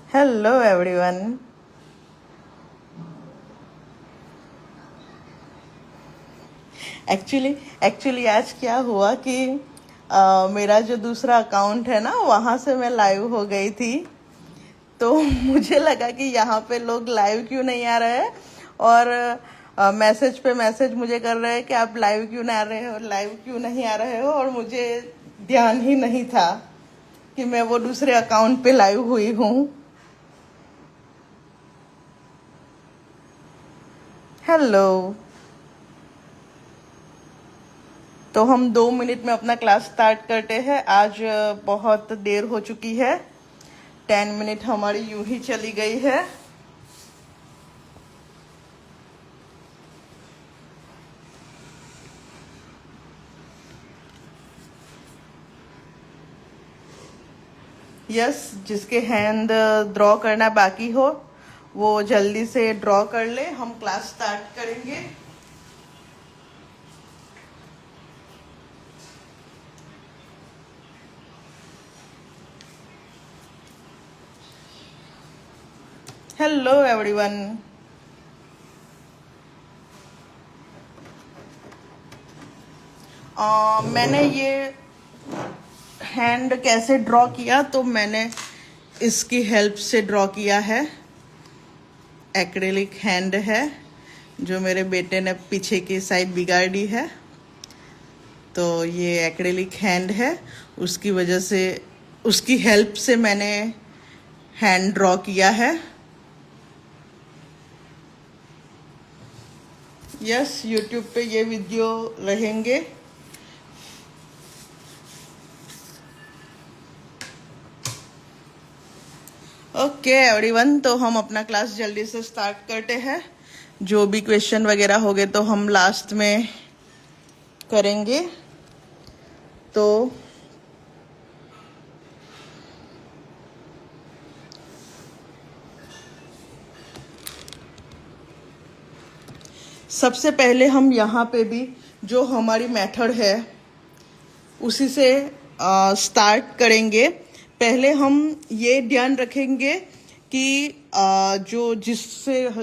Hello everyone. Actually actually आज क्या हुआ कि मेरा जो दूसरा अकाउंट है ना वहाँ से मैं लाइव हो गई थी। तो मुझे लगा कि यहाँ पे लोग लाइव क्यों नहीं आ रहे हैं, और मैसेज पे मैसेज मुझे कर रहे हैं कि आप लाइव क्यों नहीं आ रहे हो, लाइव क्यों नहीं आ रहे हो। और मुझे ध्यान ही नहीं था कि मैं वो दूसरे अकाउंट पे लाइव हुई हूँ। हेलो। तो हम 2 मिनट में अपना क्लास स्टार्ट करते हैं। आज बहुत देर हो चुकी है, 10 मिनट हमारी यूं ही चली गई है। यस, जिसके हैंड ड्रॉ करना बाकी हो वो जल्दी से ड्रॉ कर ले, हम क्लास स्टार्ट करेंगे। Hello everyone. मैंने ये हैंड कैसे ड्रॉ किया, तो मैंने इसकी हेल्प से ड्रॉ किया है। एक्रेलिक हैंड है जो मेरे बेटे ने पीछे की साइड बिगाड़ दी है। तो ये एक्रेलिक हैंड है, उसकी वजह से, उसकी हेल्प से मैंने हैंड ड्रॉ किया है। यस, यूट्यूब पे ये वीडियो रहेंगे। ओके एवरीवन, तो हम अपना क्लास जल्दी से स्टार्ट करते हैं। जो भी क्वेश्चन वगैरह होंगे तो हम लास्ट में करेंगे। तो सबसे पहले हम यहाँ पे भी जो हमारी मेथड है उसी से स्टार्ट करेंगे। पहले हम ये ध्यान रखेंगे कि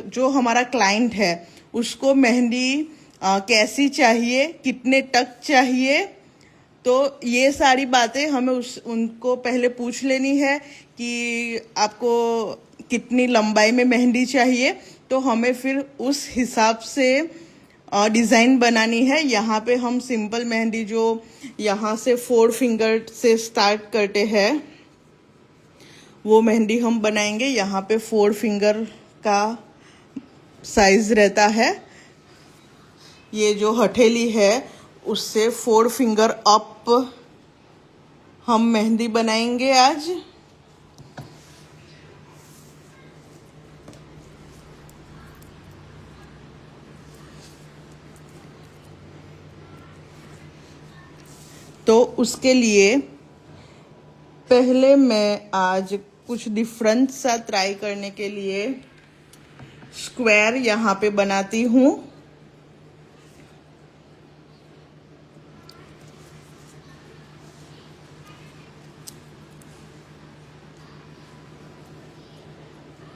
जो हमारा क्लाइंट है उसको मेहंदी कैसी चाहिए, कितने तक चाहिए। तो ये सारी बातें हमें उनको पहले पूछ लेनी है कि आपको कितनी लंबाई में मेहंदी चाहिए। तो हमें फिर उस हिसाब से डिज़ाइन बनानी है। यहाँ पे हम सिंपल मेहंदी जो यहाँ से 4 फिंगर से स्टार्ट करते हैं वो मेहंदी हम बनाएंगे। यहाँ पे 4 फिंगर का साइज रहता है। ये जो हथेली है उससे 4 फिंगर अप हम मेहंदी बनाएंगे आज। तो उसके लिए पहले मैं आज कुछ डिफरेंट सा ट्राई करने के लिए स्क्वायर यहाँ पे बनाती हूँ।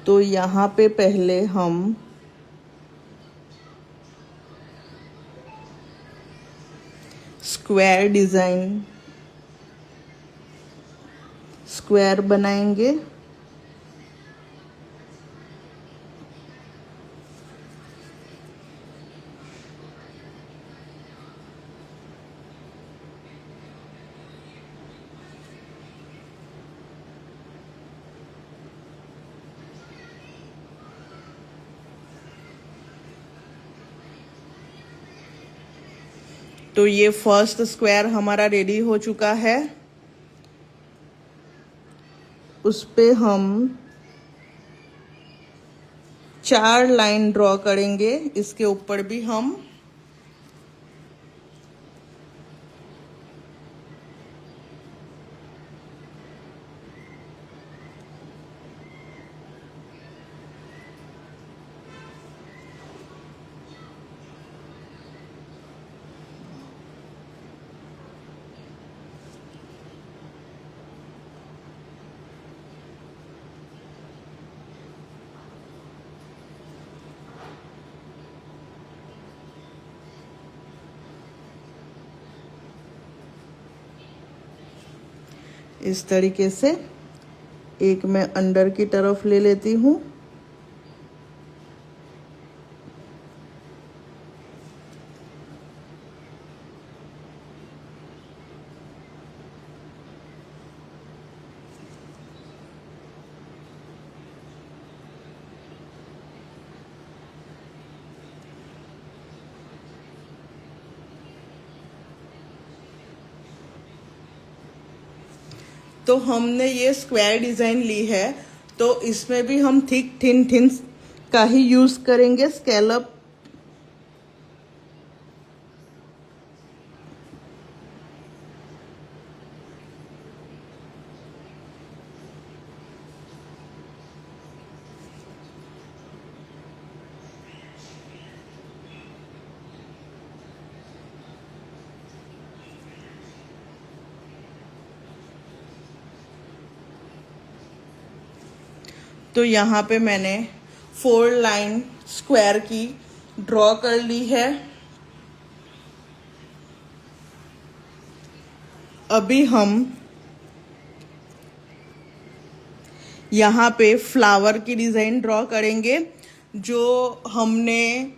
तो यहाँ पे पहले हम स्क्वायर बनाएंगे। तो ये फर्स्ट स्क्वायर हमारा रेडी हो चुका है। उस पे हम 4 लाइन ड्रॉ करेंगे। इसके ऊपर भी हम इस तरीके से एक मैं अंदर की तरफ ले लेती हूँ। तो हमने ये स्क्वायर डिजाइन ली है, तो इसमें भी हम थिक थिन थिन का ही यूज करेंगे स्कैलप। तो यहाँ पे मैंने 4 लाइन स्क्वायर की ड्रॉ कर ली है। अभी हम यहाँ पे फ्लावर की डिजाइन ड्रॉ करेंगे, जो हमने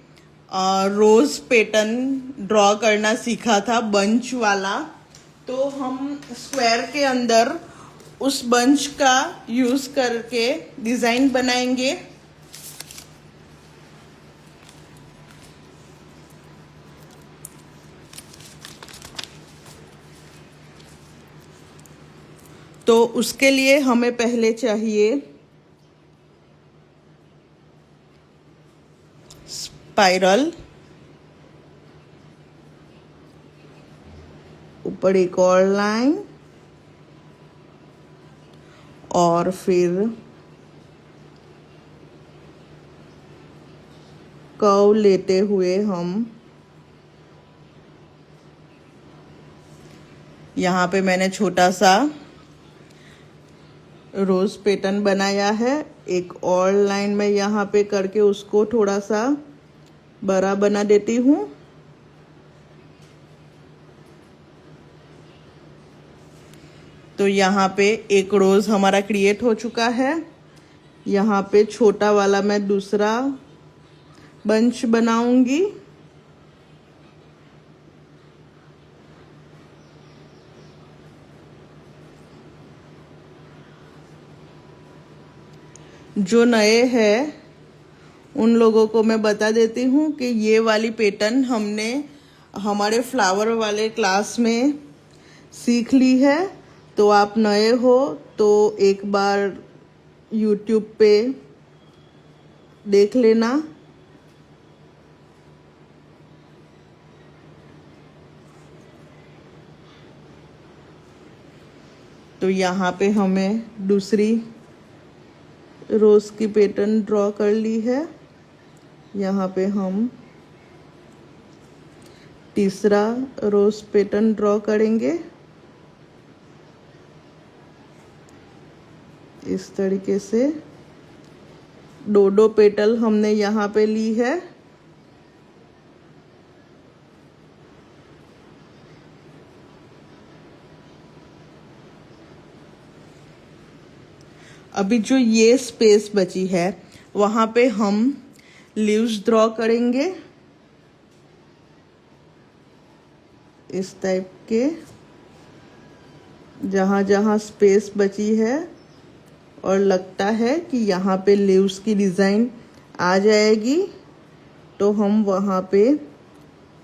रोज पैटर्न ड्रॉ करना सीखा था बंच वाला। तो हम स्क्वायर के अंदर उस बंच का यूज करके डिजाइन बनाएंगे। तो उसके लिए हमें पहले चाहिए स्पाइरल, ऊपर एक और लाइन, और फिर कर्व लेते हुए हम यहाँ पे मैंने छोटा सा रोज पैटर्न बनाया है। एक और लाइन में यहाँ पे करके उसको थोड़ा सा बड़ा बना देती हूँ। तो यहाँ पे एक रोज हमारा क्रिएट हो चुका है। यहाँ पे छोटा वाला मैं दूसरा बंच बनाऊंगी। जो नए हैं उन लोगों को मैं बता देती हूँ कि ये वाली पैटर्न हमने हमारे फ्लावर वाले क्लास में सीख ली है। तो आप नए हो तो एक बार YouTube पे देख लेना। तो यहाँ पे हमें दूसरी रोज की पैटर्न ड्रॉ कर ली है। यहाँ पे हम तीसरा रोज पैटर्न ड्रॉ करेंगे इस तरीके से। दो पेटल हमने यहाँ पे ली है। अभी जो ये स्पेस बची है वहां पे हम लीव्स ड्रॉ करेंगे इस टाइप के। जहां जहां स्पेस बची है और लगता है कि यहाँ पे लीव्स की डिजाइन आ जाएगी, तो हम वहां पे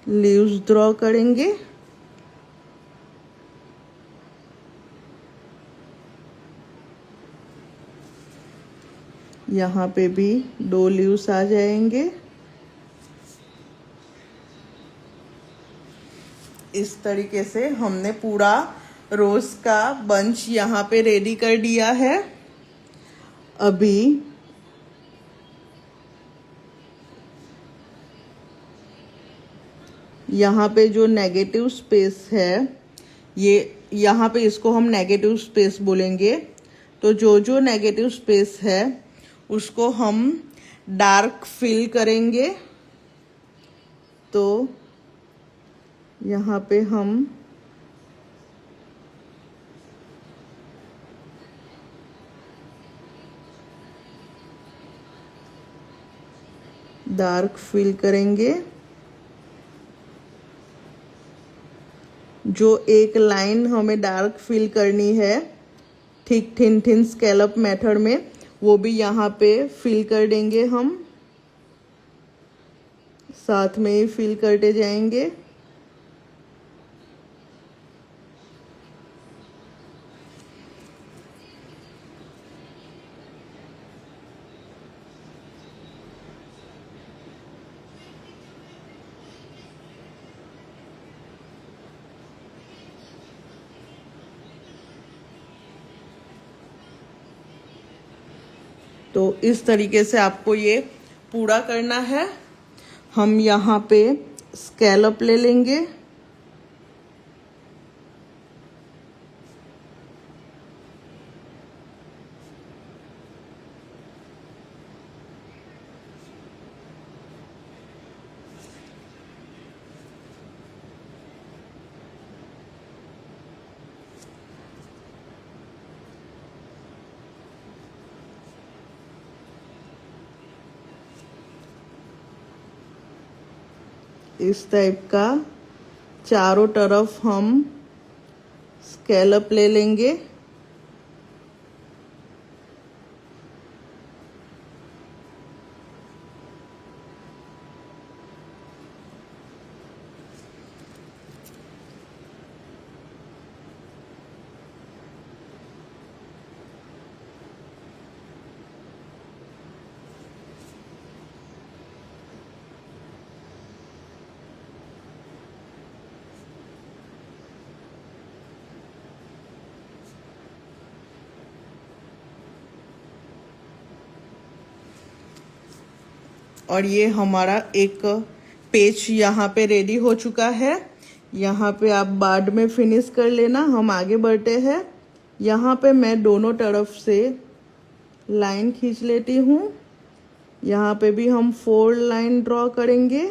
लीव्स ड्रॉ करेंगे। यहाँ पे भी 2 लीव्स आ जाएंगे। इस तरीके से हमने पूरा रोज का बंच यहाँ पे रेडी कर दिया है। अभी यहाँ पे जो नेगेटिव स्पेस है, ये यहाँ पे इसको हम नेगेटिव स्पेस बोलेंगे। तो जो नेगेटिव स्पेस है उसको हम डार्क फिल करेंगे। तो यहाँ पे हम डार्क फिल करेंगे। जो एक लाइन हमें डार्क फिल करनी है thick thin thin scallop method में, वो भी यहाँ पे फिल कर देंगे हम, साथ में ही फिल करते जाएंगे। तो इस तरीके से आपको ये पूरा करना है। हम यहाँ पे स्कैलप ले लेंगे। इस टाइप का चारों तरफ हम स्कैलप ले लेंगे। और ये हमारा एक पेज यहाँ पे रेडी हो चुका है। यहाँ पे आप बाद में फिनिश कर लेना, हम आगे बढ़ते हैं। यहाँ पे मैं दोनों तरफ से लाइन खींच लेती हूँ। यहाँ पे भी हम 4 लाइन ड्रॉ करेंगे,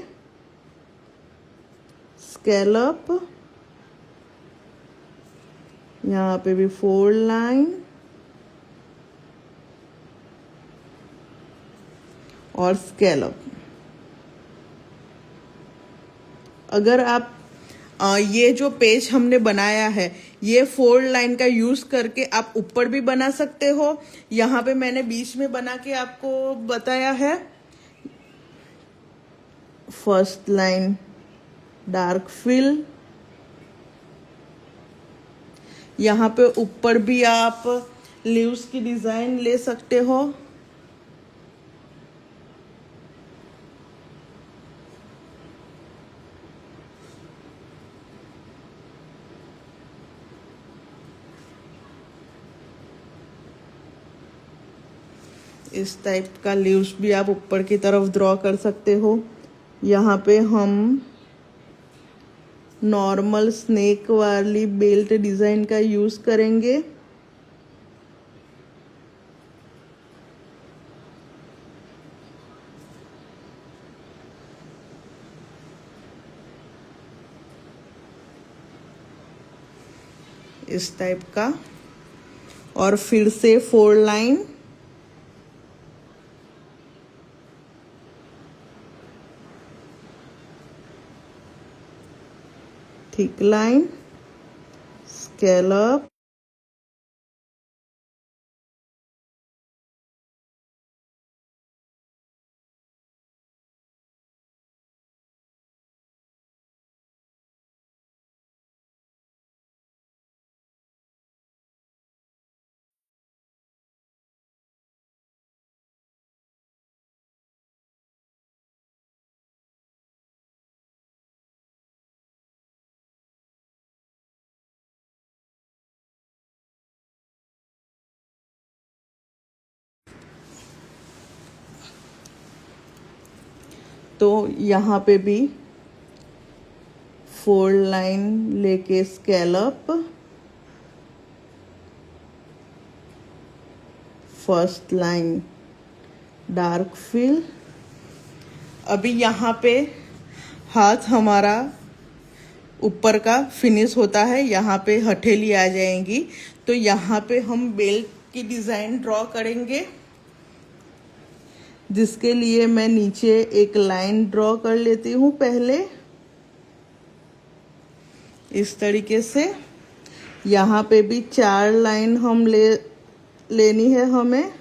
स्कैलप, यहाँ पे भी 4 लाइन और स्कैलप। अगर आप ये जो पेज हमने बनाया है, ये 4 लाइन का यूज करके आप ऊपर भी बना सकते हो। यहाँ पे मैंने बीच में बना के आपको बताया है। फर्स्ट लाइन डार्क फिल, यहाँ पे ऊपर भी आप लीव्स की डिजाइन ले सकते हो। इस टाइप का लीव्स भी आप ऊपर की तरफ ड्रॉ कर सकते हो। यहाँ पे हम नॉर्मल स्नेक वाली बेल्ट डिजाइन का यूज करेंगे। इस टाइप का, और फिर से 4 लाइन, थिक लाइन, स्कैलप, तो यहाँ पे भी 4 लाइन लेके scallop, first line dark fill. अभी यहाँ पे हाथ हमारा ऊपर का फिनिश होता है, यहाँ पे हथेली आ जाएंगी। तो यहाँ पे हम बेल्ट की डिजाइन ड्रॉ करेंगे। जिसके लिए मैं नीचे एक लाइन ड्रॉ कर लेती हूँ पहले, इस तरीके से। यहाँ पे भी 4 लाइन हम लेनी है हमें।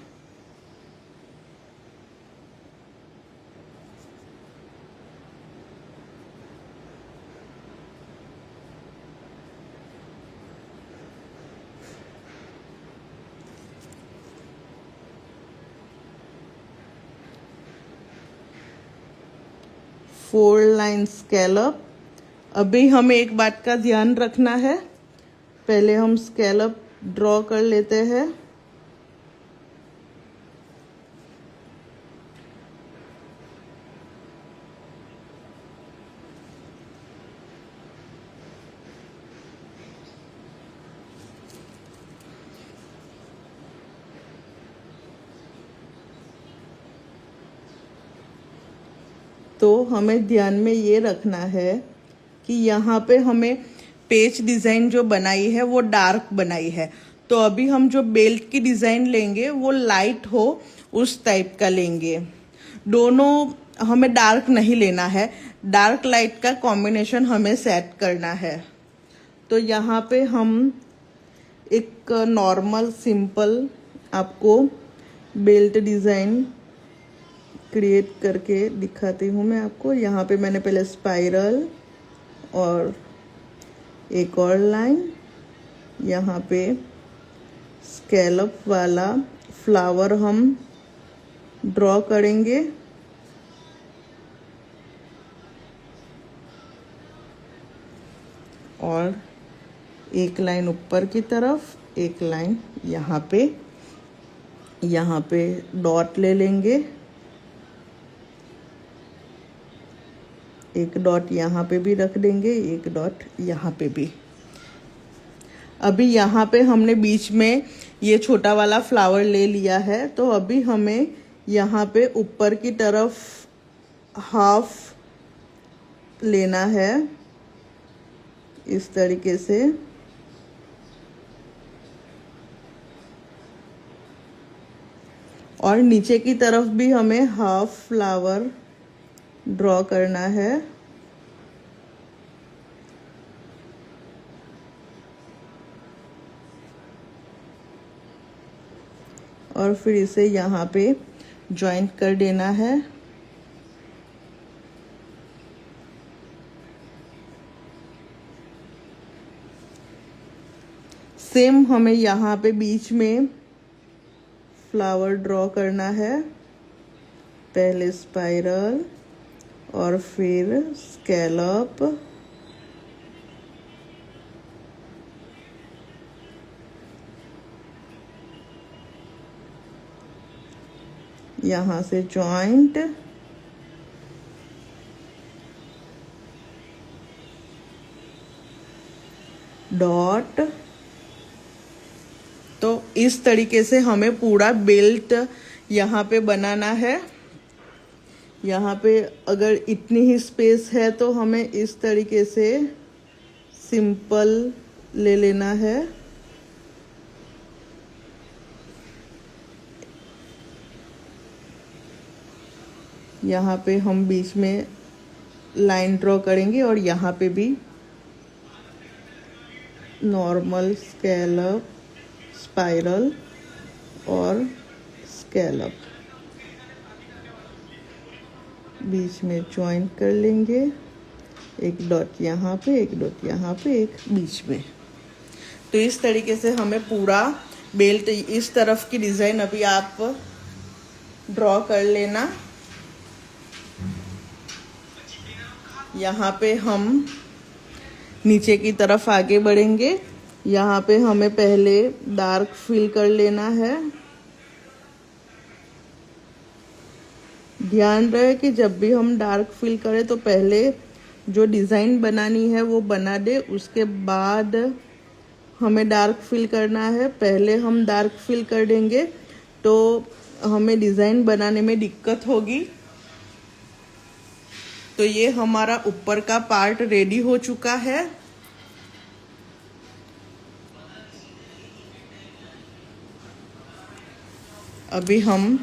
Four line scallop. अभी हमें एक बात का ध्यान रखना है, पहले हम स्कैलप ड्रॉ कर लेते हैं। तो हमें ध्यान में ये रखना है कि यहाँ पे हमें पेच डिज़ाइन जो बनाई है वो डार्क बनाई है, तो अभी हम जो बेल्ट की डिज़ाइन लेंगे वो लाइट हो उस टाइप का लेंगे। दोनों हमें डार्क नहीं लेना है, डार्क लाइट का कॉम्बिनेशन हमें सेट करना है। तो यहाँ पे हम एक नॉर्मल सिंपल आपको बेल्ट डिज़ाइन क्रिएट करके दिखाती हूँ मैं आपको। यहाँ पे मैंने पहले स्पाइरल और एक और लाइन, यहाँ पे स्कैलप वाला फ्लावर हम ड्रॉ करेंगे। और एक लाइन ऊपर की तरफ, एक लाइन यहाँ पे डॉट ले लेंगे। एक डॉट यहाँ पे भी रख देंगे, एक डॉट यहाँ पे भी। अभी यहाँ पे हमने बीच में ये छोटा वाला फ्लावर ले लिया है, तो अभी हमें यहाँ पे ऊपर की तरफ हाफ लेना है इस तरीके से। और नीचे की तरफ भी हमें हाफ फ्लावर ड्रॉ करना है। और फिर इसे यहाँ पे जॉइंट कर देना है। सेम हमें यहाँ पे बीच में फ्लावर ड्रॉ करना है, पहले स्पाइरल और फिर स्कैलप। यहाँ से जॉइंट, डॉट। तो इस तरीके से हमें पूरा बेल्ट यहाँ पे बनाना है। यहाँ पे अगर इतनी ही स्पेस है तो हमें इस तरीके से सिंपल ले लेना है। यहाँ पे हम बीच में लाइन ड्रॉ करेंगे और यहाँ पे भी नॉर्मल स्कैलप, स्पाइरल और स्कैलप बीच में ज्वाइन कर लेंगे। एक डॉट यहाँ पे, एक डॉट यहाँ पे, एक बीच में। तो इस तरीके से हमें पूरा बेल्ट, इस तरफ की डिज़ाइन अभी आप ड्रॉ कर लेना। यहाँ पे हम नीचे की तरफ आगे बढ़ेंगे। यहाँ पे हमें पहले डार्क फिल कर लेना है। ध्यान रहे कि जब भी हम डार्क फिल करें तो पहले जो डिज़ाइन बनानी है वो बना दे, उसके बाद हमें डार्क फिल करना है। पहले हम डार्क फिल कर देंगे तो हमें डिज़ाइन बनाने में दिक्कत होगी। तो ये हमारा ऊपर का पार्ट रेडी हो चुका है। अभी हम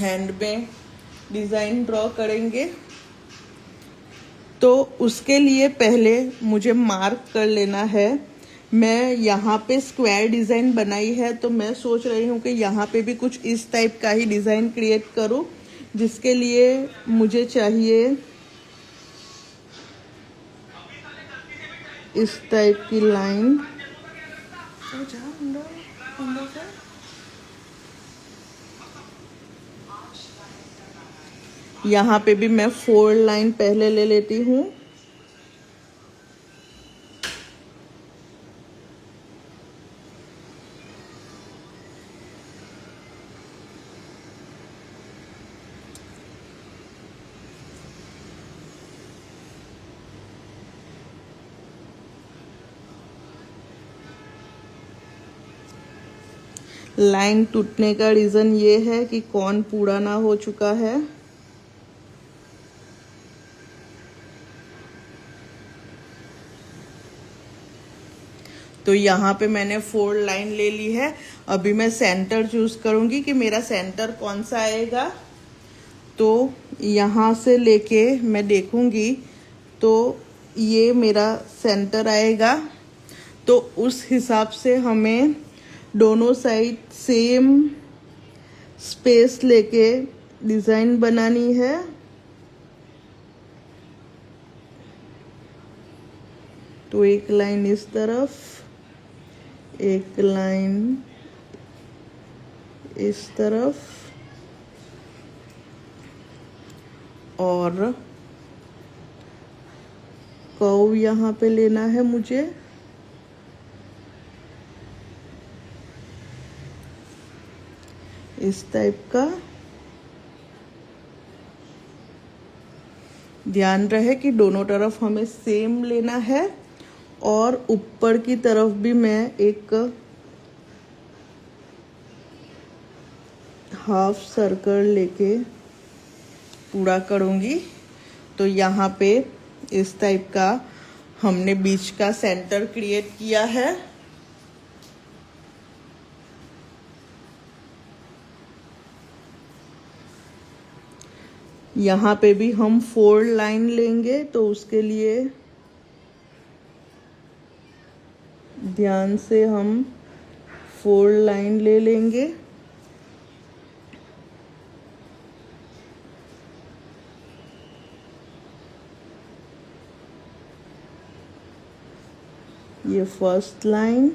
हैंड में डिज़ाइन ड्रॉ करेंगे। तो उसके लिए पहले मुझे मार्क कर लेना है। मैं यहाँ पे स्क्वायर डिज़ाइन बनाई है, तो मैं सोच रही हूँ कि यहाँ पे भी कुछ इस टाइप का ही डिज़ाइन क्रिएट करूँ, जिसके लिए मुझे चाहिए इस टाइप की लाइन। यहाँ पे भी मैं 4 लाइन पहले ले लेती हूँ। लाइन टूटने का रीज़न ये है कि कौन पूरा ना हो चुका है। तो यहाँ पे मैंने 4 लाइन ले ली है। अभी मैं सेंटर चूज करूँगी कि मेरा सेंटर कौन सा आएगा। तो यहाँ से लेके मैं देखूँगी तो ये मेरा सेंटर आएगा। तो उस हिसाब से हमें दोनों साइड सेम स्पेस लेके डिज़ाइन बनानी है। तो एक लाइन इस तरफ, एक लाइन इस तरफ, और कर्व यहाँ पे लेना है मुझे। इस टाइप का। ध्यान रहे कि दोनों तरफ हमें सेम लेना है, और ऊपर की तरफ भी मैं एक हाफ सर्कल लेके पूरा करूँगी। तो यहाँ पे इस टाइप का हमने बीच का सेंटर क्रिएट किया है। यहाँ पे भी हम 4 लाइन लेंगे, तो उसके लिए ध्यान से हम 4 लाइन ले लेंगे। ये फर्स्ट लाइन,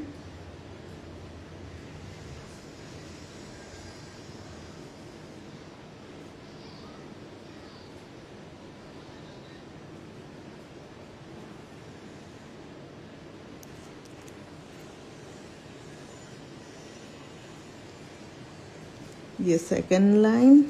ये सेकंड लाइन,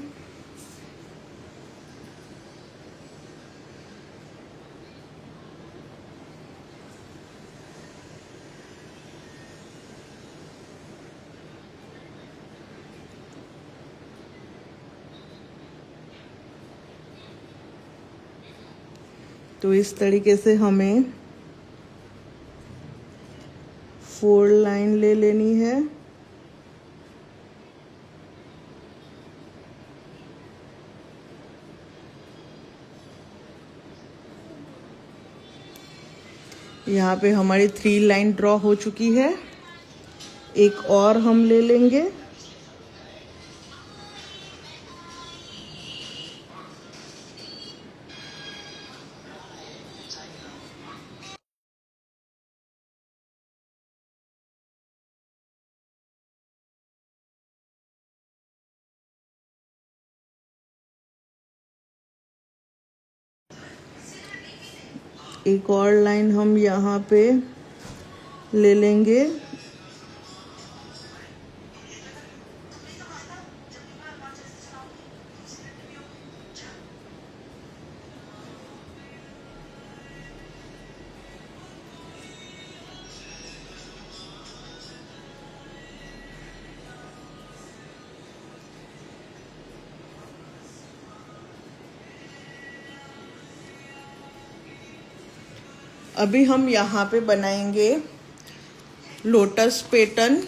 तो इस तरीके से हमें 4 लाइन ले लेनी है। यहाँ पे हमारी 3 लाइन ड्रॉ हो चुकी है। एक और हम ले लेंगे। एक और लाइन हम यहाँ पे ले लेंगे। अभी हम यहाँ पे बनाएंगे लोटस पैटर्न।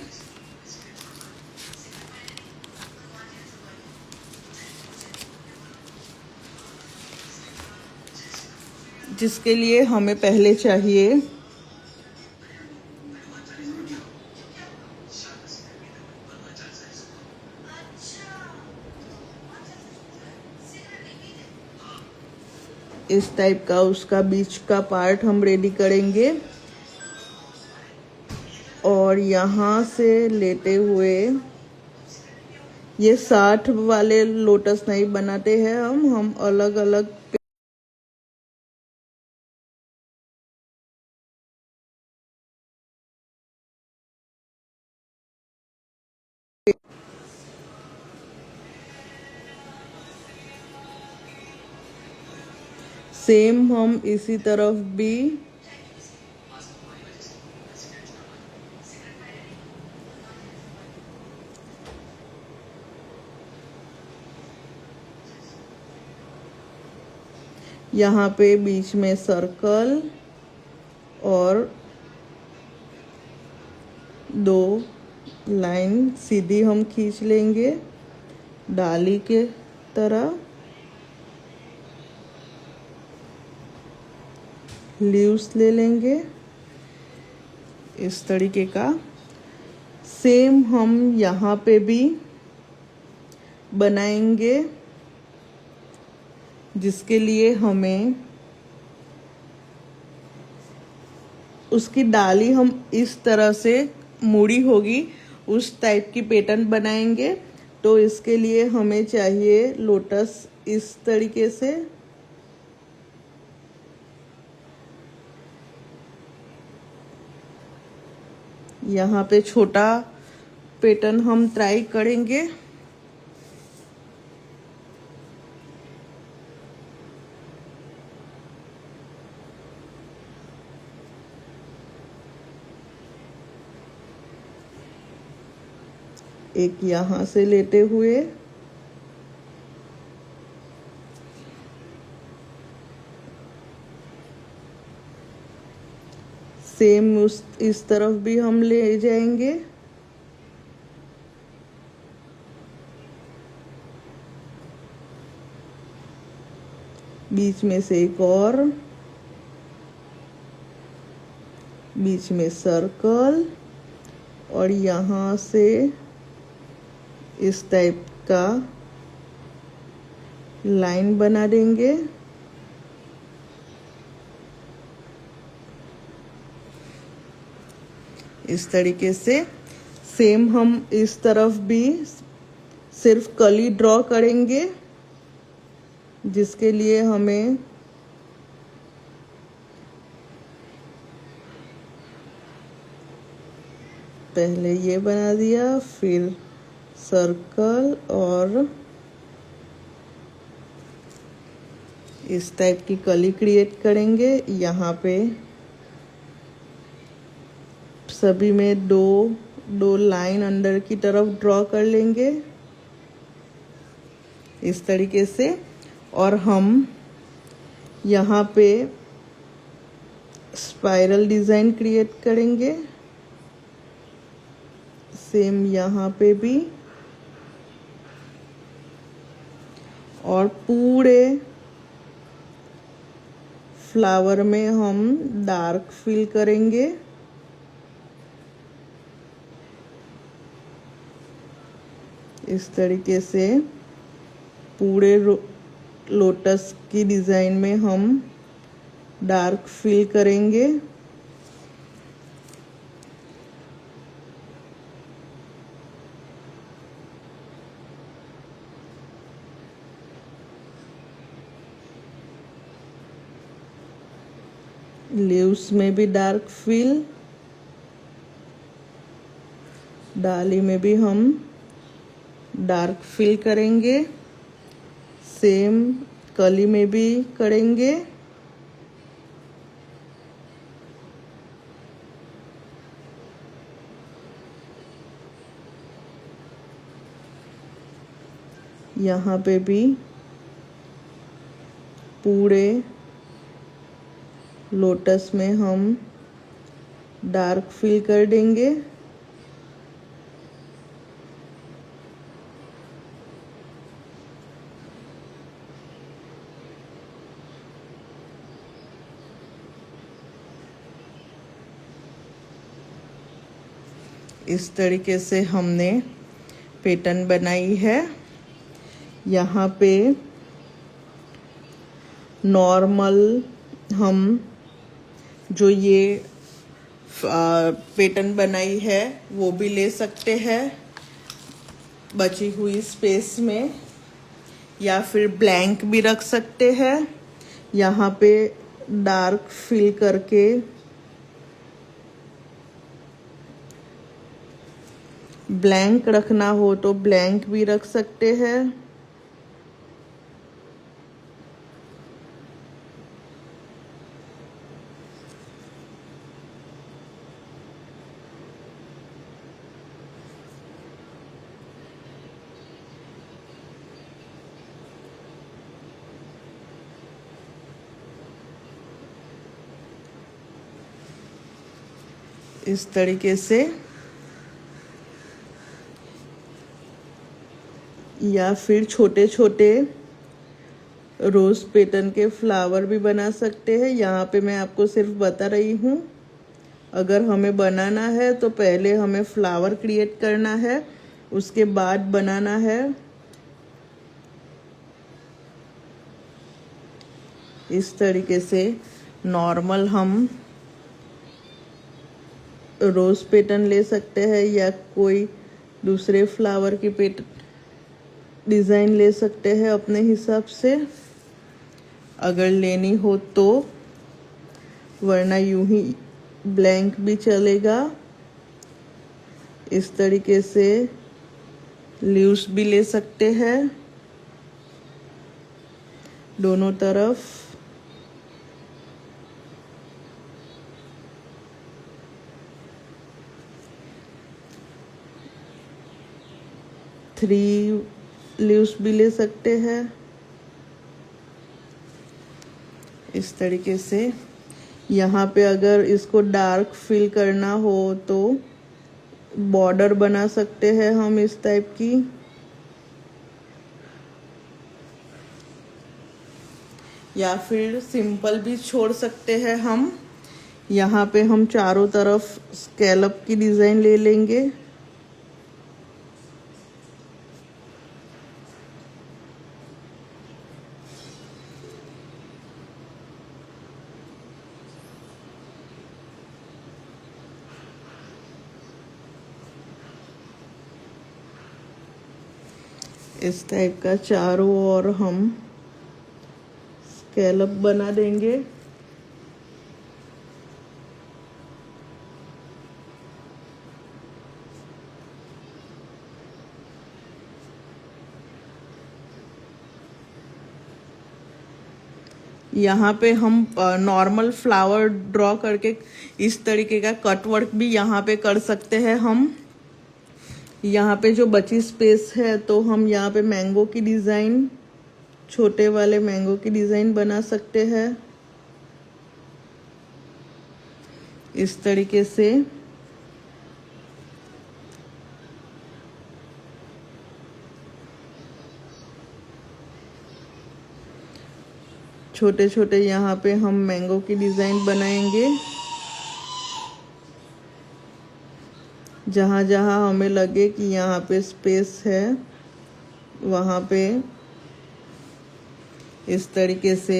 जिसके लिए हमें पहले चाहिए इस टाइप का उसका बीच का पार्ट हम रेडी करेंगे। और यहाँ से लेते हुए ये 60 वाले लोटस नहीं बनाते हैं, हम अलग अलग सेम हम इसी तरफ भी यहाँ पे बीच में सर्कल और 2 लाइन सीधी हम खींच लेंगे डाली के तरह। लीव्स ले लेंगे इस तरीके का। सेम हम यहाँ पे भी बनाएंगे, जिसके लिए हमें उसकी डाली हम इस तरह से मुड़ी होगी उस टाइप की पैटर्न बनाएंगे। तो इसके लिए हमें चाहिए लोटस इस तरीके से। यहाँ पे छोटा पैटर्न हम ट्राई करेंगे। एक यहाँ से लेते हुए सेम इस तरफ भी हम ले जाएंगे। बीच में से एक और, बीच में सर्कल और यहाँ से इस टाइप का लाइन बना देंगे। इस तरीके से सेम हम इस तरफ भी सिर्फ कली ड्रॉ करेंगे, जिसके लिए हमें पहले ये बना दिया, फिर सर्कल और इस टाइप की कली क्रिएट करेंगे। यहाँ पे सभी में दो लाइन अंदर की तरफ ड्रॉ कर लेंगे इस तरीके से। और हम यहाँ पे स्पाइरल डिजाइन क्रिएट करेंगे। सेम यहाँ पे भी, और पूरे फ्लावर में हम डार्क फिल करेंगे। इस तरीके से पूरे लोटस की डिजाइन में हम डार्क फिल करेंगे। लीव्स में भी डार्क फिल, डाली में भी हम डार्क फिल करेंगे। सेम कली में भी करेंगे। यहाँ पे भी पूरे लोटस में हम डार्क फिल कर देंगे। इस तरीके से हमने पैटर्न बनाई है। यहाँ पे नॉर्मल हम जो ये पैटर्न बनाई है वो भी ले सकते हैं बची हुई स्पेस में, या फिर ब्लैंक भी रख सकते हैं। यहाँ पे डार्क फिल करके ब्लैंक रखना हो तो ब्लैंक भी रख सकते हैं। इस तरीके से, या फिर छोटे छोटे रोज पैटर्न के फ्लावर भी बना सकते हैं। यहाँ पे मैं आपको सिर्फ बता रही हूँ। अगर हमें बनाना है तो पहले हमें फ्लावर क्रिएट करना है, उसके बाद बनाना है। इस तरीके से नॉर्मल हम रोज पैटर्न ले सकते हैं या कोई दूसरे फ्लावर की डिज़ाइन ले सकते हैं अपने हिसाब से, अगर लेनी हो तो, वरना यूं ही ब्लैंक भी चलेगा। इस तरीके से लीव्स भी ले सकते हैं दोनों तरफ। थ्री लीव्स भी ले सकते हैं इस तरीके से। यहाँ पे अगर इसको डार्क फिल करना हो तो बॉर्डर बना सकते हैं हम इस टाइप की, या फिर सिंपल भी छोड़ सकते हैं हम। यहाँ पे हम चारों तरफ स्कैलप की डिज़ाइन ले लेंगे। इस टाइप का चारों ओर हम स्कैलप बना देंगे। यहाँ पे हम नॉर्मल फ्लावर ड्रॉ करके इस तरीके का कट वर्क भी यहाँ पे कर सकते हैं हम। यहाँ पे जो बची स्पेस है तो हम यहाँ पे मैंगो की डिज़ाइन, छोटे वाले मैंगो की डिज़ाइन बना सकते हैं इस तरीके से। छोटे छोटे यहाँ पे हम मैंगो की डिज़ाइन बनाएंगे। जहाँ जहाँ हमें लगे कि यहाँ पे स्पेस है वहाँ पे इस तरीके से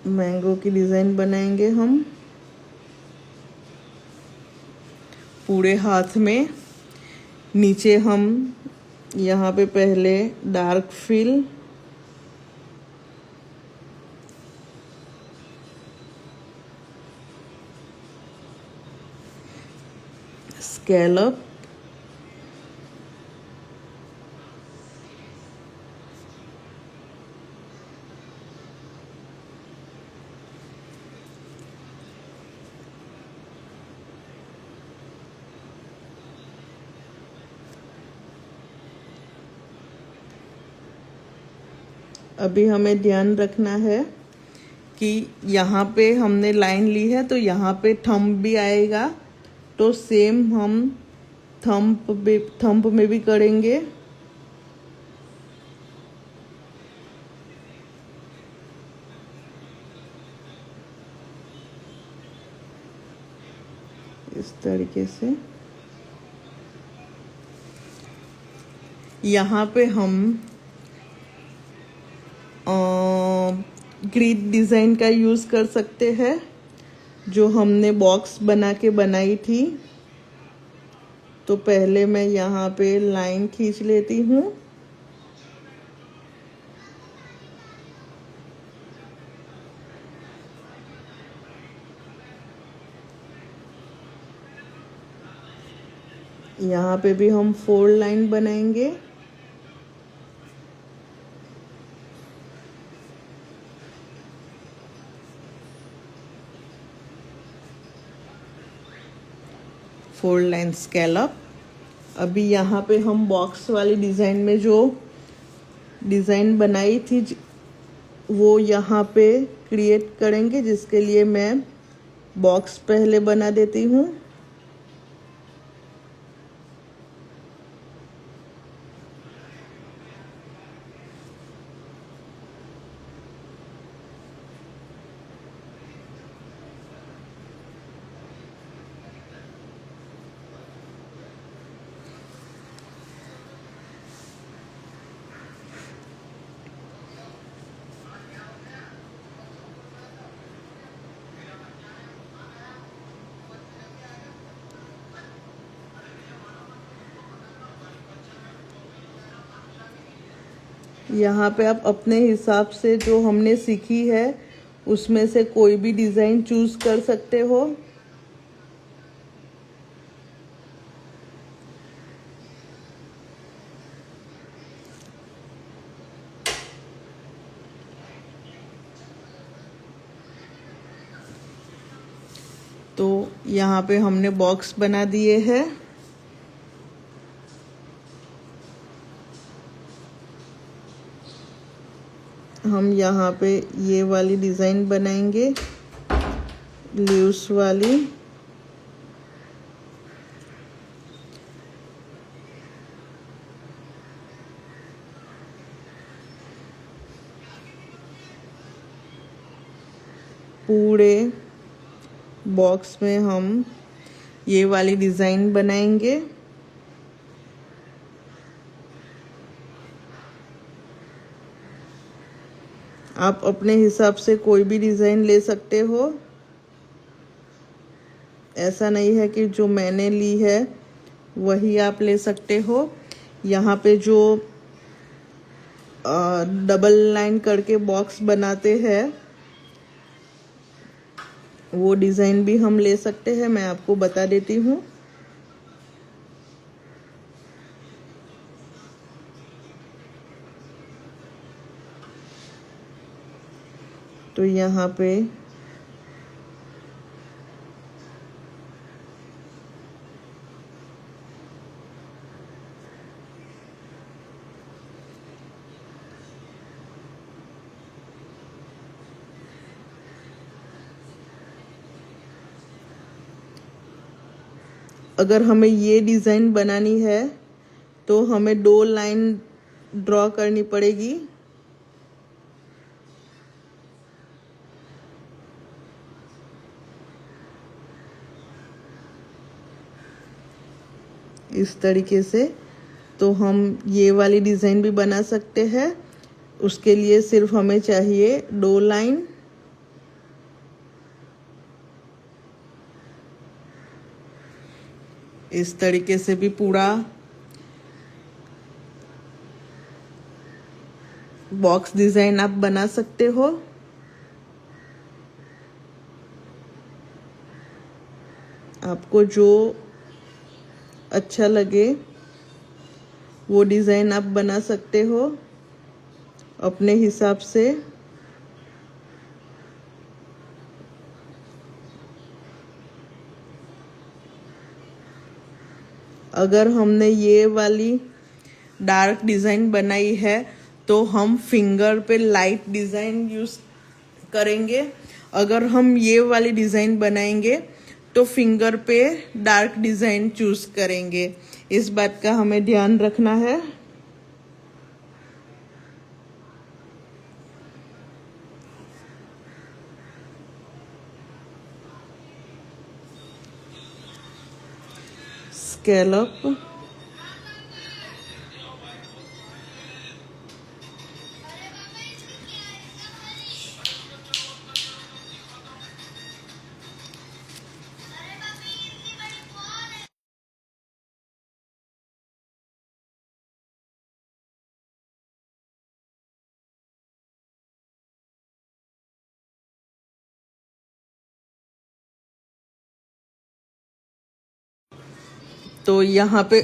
मैंगो की डिज़ाइन बनाएंगे हम पूरे हाथ में। नीचे हम यहाँ पे पहले डार्क फिल, स्कैलप, अभी हमें ध्यान रखना है कि यहाँ पे हमने लाइन ली है तो यहाँ पे थंब भी आएगा, तो सेम हम थंब में भी करेंगे। इस तरीके से यहाँ पे हम ग्रिड डिज़ाइन का यूज़ कर सकते हैं, जो हमने बॉक्स बना के बनाई थी। तो पहले मैं यहाँ पे लाइन खींच लेती हूँ। यहाँ पे भी हम 4 लाइन बनाएंगे। Four line scallop. अभी यहाँ पे हम बॉक्स वाली डिज़ाइन में जो डिज़ाइन बनाई थी वो यहाँ पे क्रिएट करेंगे, जिसके लिए मैं बॉक्स पहले बना देती हूँ। यहाँ पे आप अपने हिसाब से जो हमने सीखी है उसमें से कोई भी डिज़ाइन चूज़ कर सकते हो। तो यहाँ पे हमने बॉक्स बना दिए हैं। हम यहाँ पे ये वाली डिज़ाइन बनाएंगे, लीव्स वाली। पूरे बॉक्स में हम ये वाली डिज़ाइन बनाएंगे। आप अपने हिसाब से कोई भी डिज़ाइन ले सकते हो। ऐसा नहीं है कि जो मैंने ली है वही आप ले सकते हो। यहाँ पे जो डबल लाइन करके बॉक्स बनाते हैं वो डिज़ाइन भी हम ले सकते हैं, मैं आपको बता देती हूँ। तो यहाँ पे अगर हमें ये डिज़ाइन बनानी है तो हमें 2 लाइन ड्रॉ करनी पड़ेगी। इस तरीके से तो हम ये वाली डिज़ाइन भी बना सकते हैं। उसके लिए सिर्फ हमें चाहिए 2 लाइन। इस तरीके से भी पूरा बॉक्स डिज़ाइन आप बना सकते हो। आपको जो अच्छा लगे वो डिज़ाइन आप बना सकते हो अपने हिसाब से। अगर हमने ये वाली डार्क डिज़ाइन बनाई है तो हम फिंगर पे लाइट डिज़ाइन यूज़ करेंगे। अगर हम ये वाली डिज़ाइन बनाएंगे तो फिंगर पे डार्क डिज़ाइन चूज़ करेंगे। इस बात का हमें ध्यान रखना है। स्कैलप, तो यहाँ पे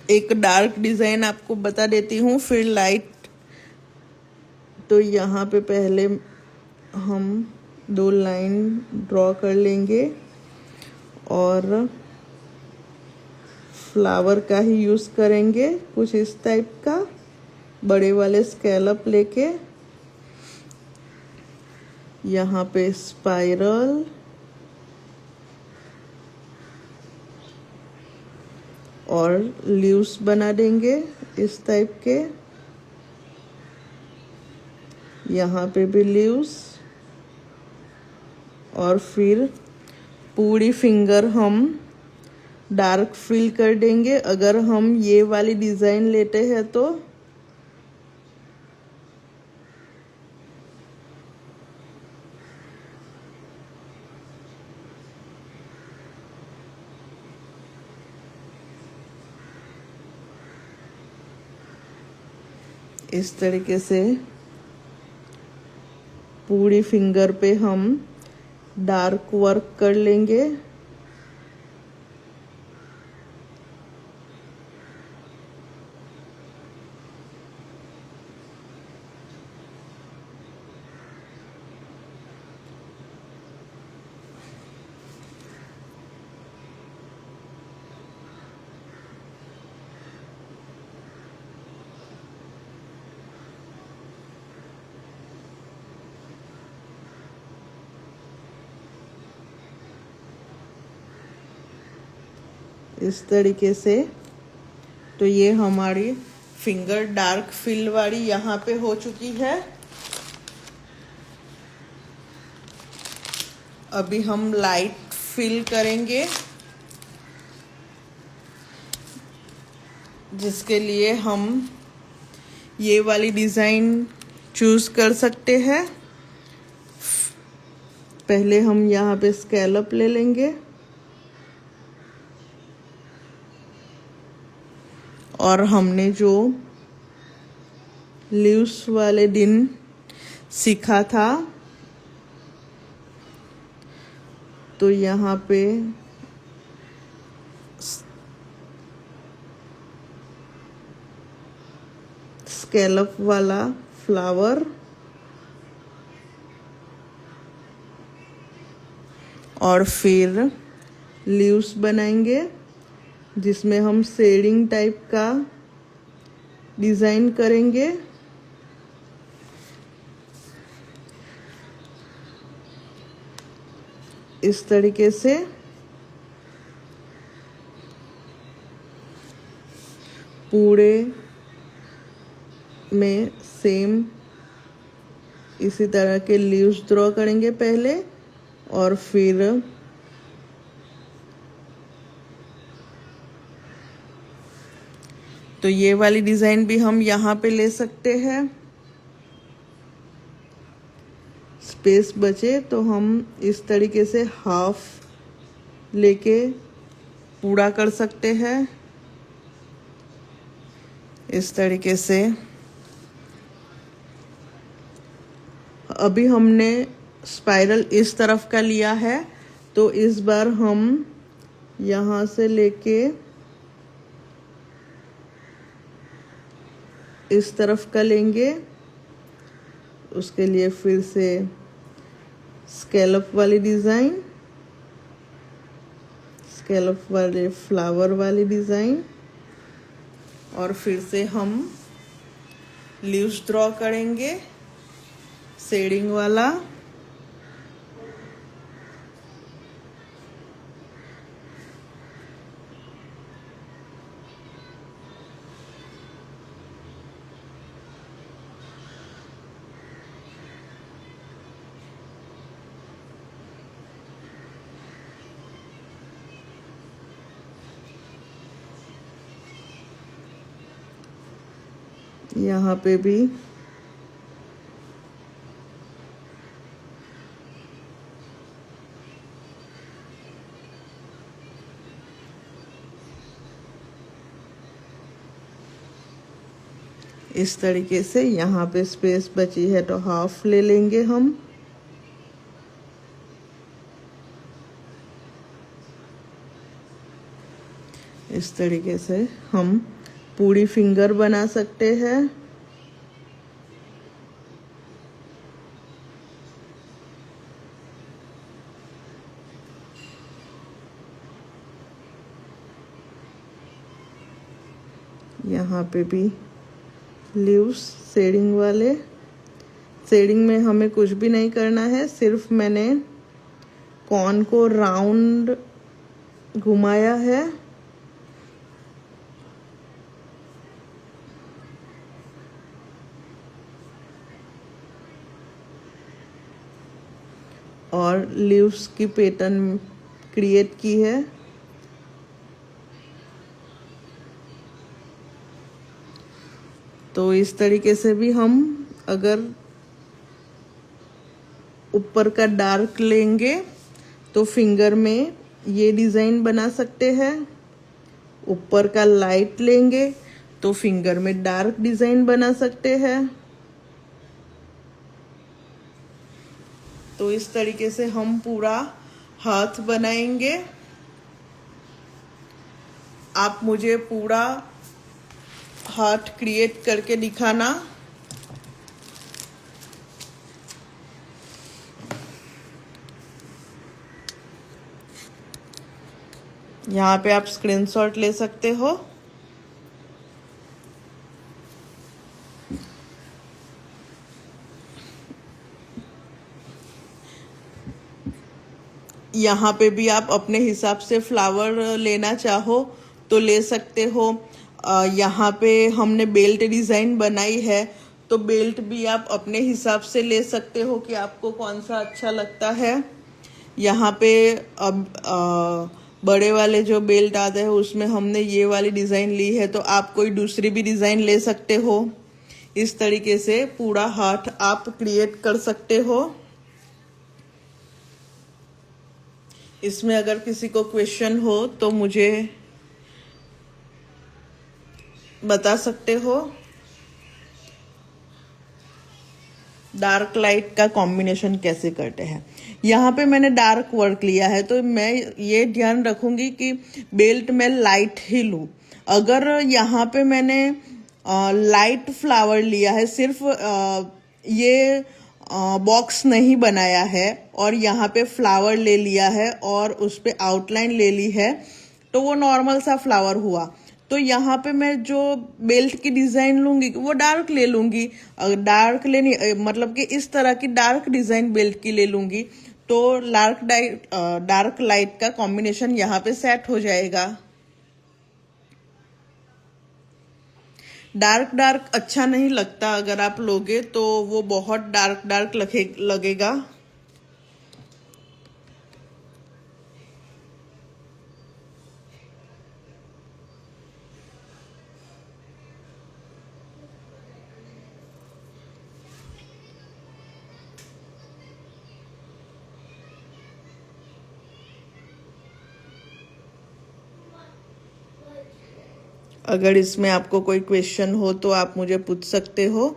एक डार्क डिजाइन आपको बता देती हूँ, फिर लाइट। तो यहाँ पे पहले हम 2 लाइन ड्रॉ कर लेंगे और फ्लावर का ही यूज़ करेंगे, कुछ इस टाइप का बड़े वाले स्कैलप लेके। यहाँ पे स्पाइरल और लीव्स बना देंगे इस टाइप के। यहाँ पे भी लीव्स, और फिर पूरी फिंगर हम डार्क फिल कर देंगे अगर हम ये वाली डिज़ाइन लेते हैं तो। इस तरीके से पूरी फिंगर पे हम डार्क वर्क कर लेंगे। इस तरीके से। तो ये हमारी फिंगर डार्क फिल वाली यहाँ पे हो चुकी है। अभी हम लाइट फिल करेंगे, जिसके लिए हम ये वाली डिज़ाइन चूज कर सकते हैं। पहले हम यहाँ पे स्कैलप ले लेंगे और हमने जो लीव्स वाले दिन सीखा था, तो यहाँ पे स्कैलप वाला फ्लावर और फिर लीव्स बनाएंगे, जिसमें हम शेडिंग टाइप का डिज़ाइन करेंगे। इस तरीके से पूरे में सेम इसी तरह के लीव्स ड्रॉ करेंगे पहले, और फिर तो ये वाली डिज़ाइन भी हम यहाँ पे ले सकते हैं। स्पेस बचे तो हम इस तरीके से हाफ लेके पूरा कर सकते हैं। इस तरीके से अभी हमने स्पाइरल इस तरफ का लिया है, तो इस बार हम यहाँ से लेके इस तरफ का लेंगे। उसके लिए फिर से स्कैलप वाली डिज़ाइन, स्कैलप वाले फ्लावर वाली डिज़ाइन, और फिर से हम लीव्स ड्रॉ करेंगे शेडिंग वाला। यहाँ पे भी इस तरीके से। यहाँ पे स्पेस बची है तो हाफ ले लेंगे हम। इस तरीके से हम पूरी फिंगर बना सकते हैं। यहाँ पे भी लीव्स शेडिंग वाले। शेडिंग में हमें कुछ भी नहीं करना है, सिर्फ मैंने कॉर्न को राउंड घुमाया है। और लीव्स की पैटर्न क्रिएट की है। तो इस तरीके से भी हम अगर ऊपर का डार्क लेंगे तो फिंगर में ये डिज़ाइन बना सकते हैं। ऊपर का लाइट लेंगे तो फिंगर में डार्क डिज़ाइन बना सकते हैं। तो इस तरीके से हम पूरा हाथ बनाएंगे। आप मुझे पूरा हार्ट क्रिएट करके दिखाना। यहाँ पे आप स्क्रीनशॉट ले सकते हो। यहाँ पे भी आप अपने हिसाब से फ्लावर लेना चाहो तो ले सकते हो। यहाँ पे हमने बेल्ट डिज़ाइन बनाई है, तो बेल्ट भी आप अपने हिसाब से ले सकते हो कि आपको कौन सा अच्छा लगता है। यहाँ पे अब बड़े वाले जो बेल्ट आते हैं उसमें हमने ये वाली डिज़ाइन ली है, तो आप कोई दूसरी भी डिज़ाइन ले सकते हो। इस तरीके से पूरा हार्ट आप क्रिएट कर सकते हो। इसमें अगर किसी को क्वेश्चन हो तो मुझे बता सकते हो। डार्क लाइट का कॉम्बिनेशन कैसे करते हैं। यहाँ पे मैंने डार्क वर्क लिया है, तो मैं ये ध्यान रखूंगी कि बेल्ट में लाइट ही लूँ। अगर यहाँ पे मैंने लाइट फ्लावर लिया है, सिर्फ ये बॉक्स नहीं बनाया है और यहाँ पे फ्लावर ले लिया है और उस पे आउटलाइन ले ली है, तो वो नॉर्मल सा फ्लावर हुआ। तो यहाँ पे मैं जो बेल्ट की डिजाइन लूंगी वो डार्क ले लूंगी। अगर डार्क लेनी मतलब कि इस तरह की डार्क डिजाइन बेल्ट की ले लूंगी तो डार्क लाइट का कॉम्बिनेशन यहाँ पे सेट हो जाएगा। डार्क डार्क अच्छा नहीं लगता, अगर आप लोगे तो वो बहुत डार्क डार्क लगेगा। अगर इसमें आपको कोई क्वेश्चन हो तो आप मुझे पूछ सकते हो।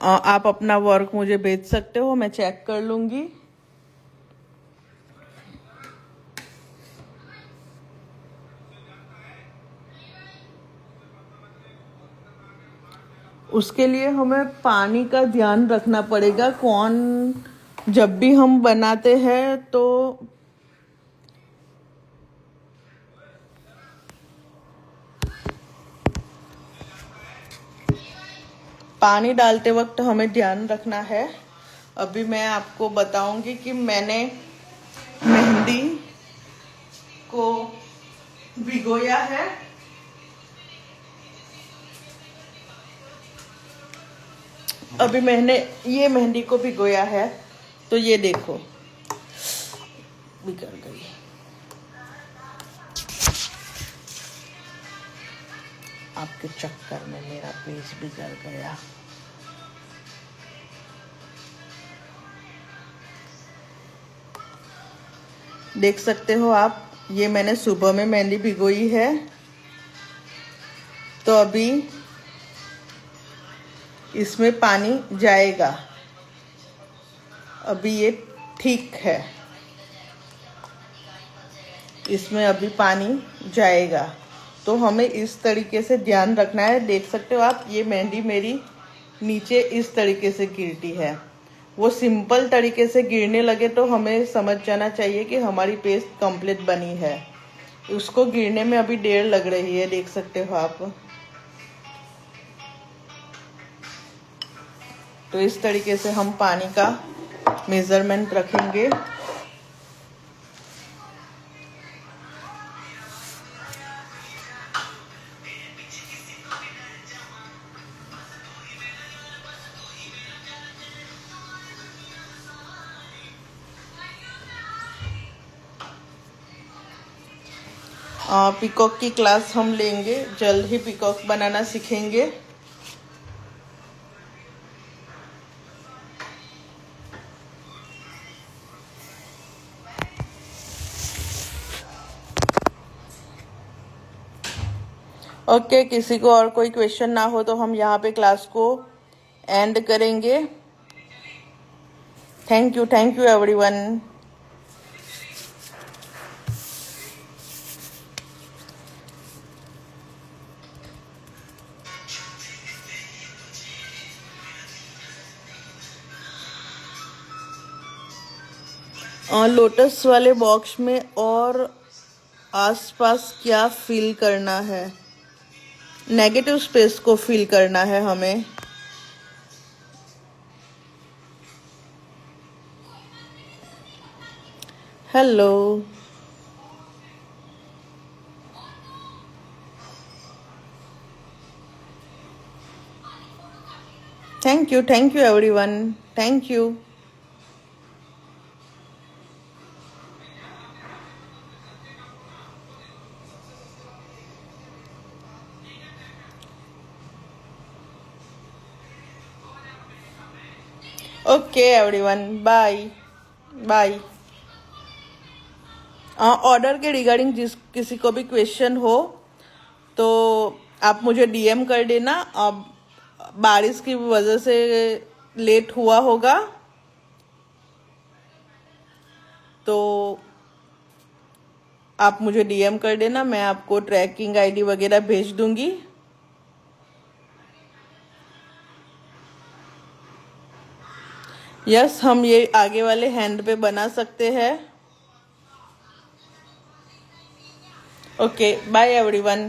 आप अपना वर्क मुझे भेज सकते हो, मैं चेक कर लूंगी। उसके लिए हमें पानी का ध्यान रखना पड़ेगा। कौन जब भी हम बनाते हैं तो पानी डालते वक्त हमें ध्यान रखना है। अभी मैं आपको बताऊंगी कि मैंने मेहंदी को भिगोया है। अभी मैंने ये मेहंदी को भिगोया है, तो ये देखो बिगड़ गई। आपके चक्कर में मेरा पेज बिगड़ गया। देख सकते हो आप, ये मैंने सुबह में मेहंदी भिगोई है। तो अभी इसमें पानी जाएगा। अभी ये ठीक है, इसमें अभी पानी जाएगा। तो हमें इस तरीके से ध्यान रखना है। देख सकते हो आप, ये मेहंदी मेरी नीचे इस तरीके से गिरती है। वो सिंपल तरीके से गिरने लगे तो हमें समझ जाना चाहिए कि हमारी पेस्ट कंप्लीट बनी है। उसको गिरने में अभी देर लग रही है, देख सकते हो आप। तो इस तरीके से हम पानी का मेजरमेंट रखेंगे। पीकॉक की क्लास हम लेंगे, जल्द ही पीकॉक बनाना सीखेंगे। ओके, किसी को और कोई क्वेश्चन ना हो तो हम यहाँ पे क्लास को एंड करेंगे। Thank you everyone. लोटस वाले बॉक्स में और आसपास क्या फिल करना है? नेगेटिव स्पेस को फिल करना है हमें। Hello, thank you everyone, thank you. Okay everyone, bye bye. Order के रिगार्डिंग जिस किसी को भी क्वेश्चन हो तो आप मुझे डीएम कर देना। अब बारिश की वजह से लेट हुआ होगा, तो आप मुझे डीएम कर देना, मैं आपको ट्रैकिंग आईडी वगैरह भेज दूंगी। यस, हम ये आगे वाले हैंड पे बना सकते हैं। Okay, bye everyone.